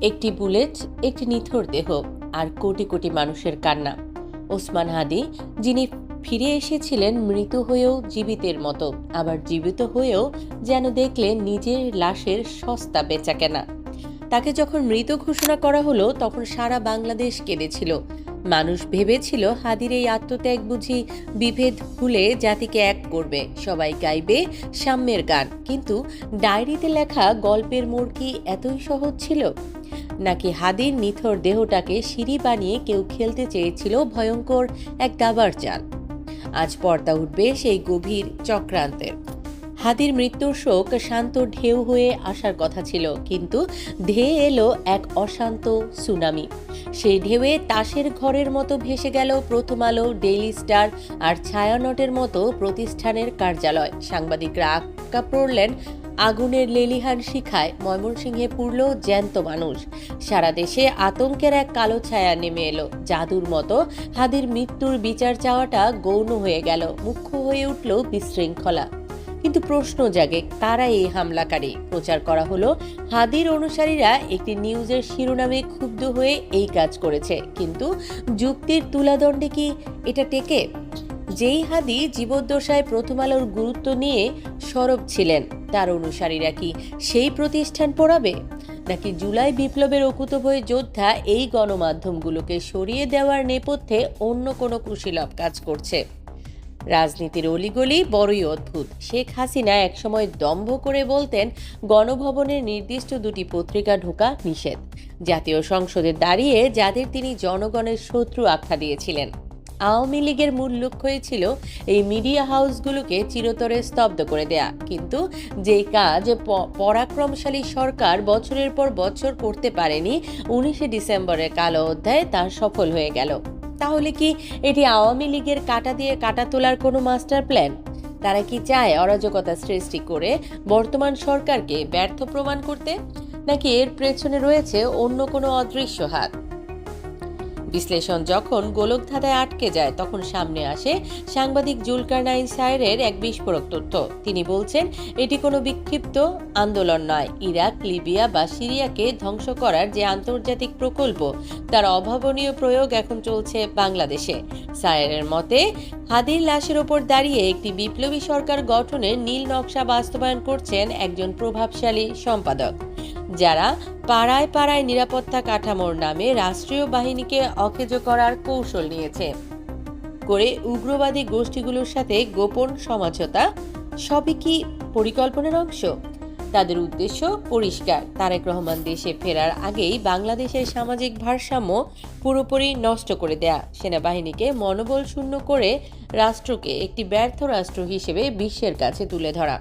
একটি বুলেট, একটি নিথর দেহ আর কোটি কোটি মানুষের কান্না। ওসমান হাদি, যিনি ফিরে এসেছিলেন মৃত হয়েও জীবিতের মতো, আবার জীবিত হয়েও যেন দেখলেন নিজের লাশের সস্তা বেচাকেনা। তাকে যখন মৃত ঘোষণা করা হলো তখন সারা বাংলাদেশ কেঁদেছিল। মানুষ ভেবেছিল হাদির এই আত্মত্যাগ বুঝি বিভেদ ভুলে জাতিকে এক করবে, সবাই গাইবে সাম্যের গান। কিন্তু ডায়েরিতে লেখা গল্পের মোড় কি এতই সহজ ছিল? নাকি হাদির নিথর দেহটাকে সিঁড়ি বানিয়ে কেউ খেলতে চেয়েছিল ভয়ঙ্কর এক দাবার চাল? আজ পর্দা উঠবে সেই গভীর চক্রান্তের। হাদির মৃত্যুর শোক শান্ত ঢেউ হয়ে আসার কথা ছিল, কিন্তু ধেয়ে এলো এক অশান্ত সুনামি। সেই ঢেউয়ে তাসের ঘরের মতো ভেসে গেল প্রথম আলো, ডেইলি স্টার আর ছায়ানটের মতো প্রতিষ্ঠানের কার্যালয়। সাংবাদিকরা আটকা পড়লেন আগুনের লেলিহান শিখায়। ময়মনসিংহে পুরল জ্যান্ত মানুষ। সারা দেশে আতঙ্কের এক কালো ছায়া নেমে এলো। জাদুর মতো হাদির মৃত্যুর বিচার চাওয়াটা গৌণ হয়ে গেল, মুখ্য হয়ে উঠল বিশৃঙ্খলা। কিন্তু প্রশ্ন জাগে, কারা এই হামলাকারী? প্রচার করা হলো হাদির অনুসারীরা একটি নিউজের শিরোনামে ক্ষুব্ধ হয়ে এই কাজ করেছে, কিন্তু যুক্তির তুলাদণ্ডে কি এটা টেকে? যেই হাদি জীবদ্দশায় প্রথম আলোর গুরুত্ব নিয়ে সরব ছিলেন, তার অনুসারীরা কি সেই প্রতিষ্ঠান পোড়াবে? নাকি জুলাই বিপ্লবের অকুতোভয় যোদ্ধা এই গণমাধ্যমগুলোকে সরিয়ে দেওয়ার নেপথ্যে অন্য কোনো কুশীলব কাজ করছে? রাজনীতির অলিগলি বড়ই অদ্ভুত। শেখ হাসিনা একসময় দম্ভ করে বলতেন গণভবনের নির্দিষ্ট দুটি পত্রিকা ঢোকা নিষেধ। জাতীয় সংসদে দাঁড়িয়ে যাদের তিনি জনগণের শত্রু আখ্যা দিয়েছিলেন। আওয়ামী লীগের মূল লক্ষ্যই ছিল এই মিডিয়া হাউসগুলোকে চিরতরে স্তব্ধ করে দেয়া। কিন্তু যে কাজ পরাক্রমশালী সরকার বছরের পর বছর করতে পারেনি, 19 ডিসেম্বরের কালো অধ্যায়ে তা সফল হয়ে গেল। তাহলে কি এটি আওয়ামী লীগের কাটা দিয়ে কাটা তোলার কোনো মাস্টার প্ল্যান? তারা কি চায় অরাজকতা সৃষ্টি করে বর্তমান সরকারকে ব্যর্থ প্রমাণ করতে? নাকি এর পেছনে রয়েছে অন্য কোনো অদৃশ্য হাত? বিশ্লেষণ যখন গোলকধাঁধায় আটকে যায় তখন সামনে আসে সাংবাদিক জুলকারনাইন সায়েরের এক বিস্ফোরক তথ্য। তিনি বলছেন এটি কোনো বিক্ষিপ্ত আন্দোলন নয়। ইরাক, লিবিয়া বা সিরিয়াকে ধ্বংস করার যে আন্তর্জাতিক প্রকল্প, তার অভাবনীয় প্রয়োগ এখন চলছে বাংলাদেশে। সায়েরের মতে হাদির লাশের ওপর দাঁড়িয়ে একটি বিপ্লবী সরকার গঠনের নীল নকশা বাস্তবায়ন করছেন একজন প্রভাবশালী সম্পাদক, যারা পাড়ায় পাড়ায় নিরাপত্তা কাঠামোর নামে রাষ্ট্রীয় বাহিনীকে অকেজো করার কৌশল নিয়েছে করে উগ্রবাদী গোষ্ঠীগুলোর সাথে গোপন সমঝোতা। সবই কি পরিকল্পনার অংশ? তাদের উদ্দেশ্য পরিষ্কার, তারেক রহমান দেশে ফেরার আগেই বাংলাদেশের সামাজিক ভারসাম্য পুরোপুরি নষ্ট করে দেয়া, সেনাবাহিনীকে মনোবল শূন্য করে রাষ্ট্রকে একটি ব্যর্থ রাষ্ট্র হিসেবে বিশ্বের কাছে তুলে ধরা।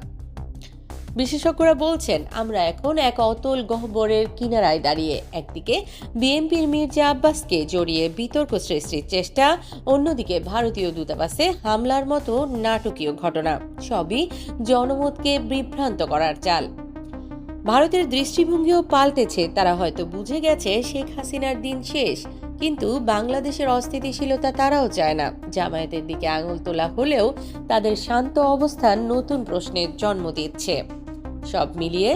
বিশেষজ্ঞরা বলছেন আমরা এখন এক অতল গহ্বরের কিনারায় দাঁড়িয়ে। একদিকে বিএনপির মির্জা আব্বাসকে জড়িয়ে বিতর্ক সৃষ্টির চেষ্টা, অন্যদিকে ভারতীয় দূতাবাসে হামলার মতো নাটকীয় ঘটনা। সবই জনমতকে বিভ্রান্ত করার চাল। ভারতের দৃষ্টিভঙ্গিও পাল্টেছে। তারা হয়তো বুঝে গেছে শেখ হাসিনার দিন শেষ, কিন্তু বাংলাদেশের অস্থিতিশীলতা তারাও চায় না। জামায়াতের দিকে আঙুল তোলা হলেও তাদের শান্ত অবস্থান নতুন প্রশ্নের জন্ম দিচ্ছে। সব মিলিয়ে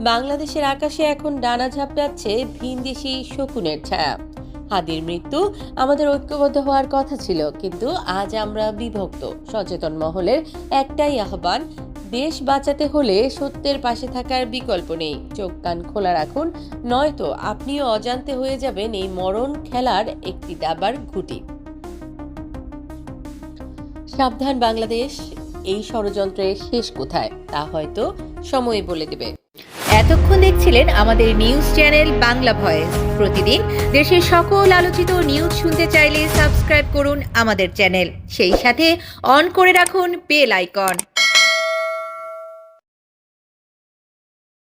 বাংলাদেশের আকাশে এখন ডানা ঝাপটাচ্ছে ভিনদেশি শকুনের ছায়া। হাদির মৃত্যু আমাদের ঐক্যবদ্ধ হওয়ার কথা ছিল, কিন্তু আজ আমরা বিভক্ত। সচেতন মহলের একটাই আহ্বান, দেশ বাঁচাতে হলে সত্যের পাশে থাকার বিকল্প নেই। চোখ কান খোলা রাখুন, নয়তো আপনিও অজান্তে হয়ে যাবেন এই মরণ খেলার একটি দাবার ঘুঁটি। সাবধান বাংলাদেশ, এই ষড়যন্ত্রের শেষ কোথায় তা হয়তো সময় বলে দেবে। এতক্ষণ দেখছিলেন আমাদের নিউজ চ্যানেল বাংলা ভয়েস। প্রতিদিন দেশের সকল আলোচিত নিউজ শুনতে চাইলে সাবস্ক্রাইব করুন আমাদের চ্যানেল, সেই সাথে অন করে রাখুন বেল আইকন।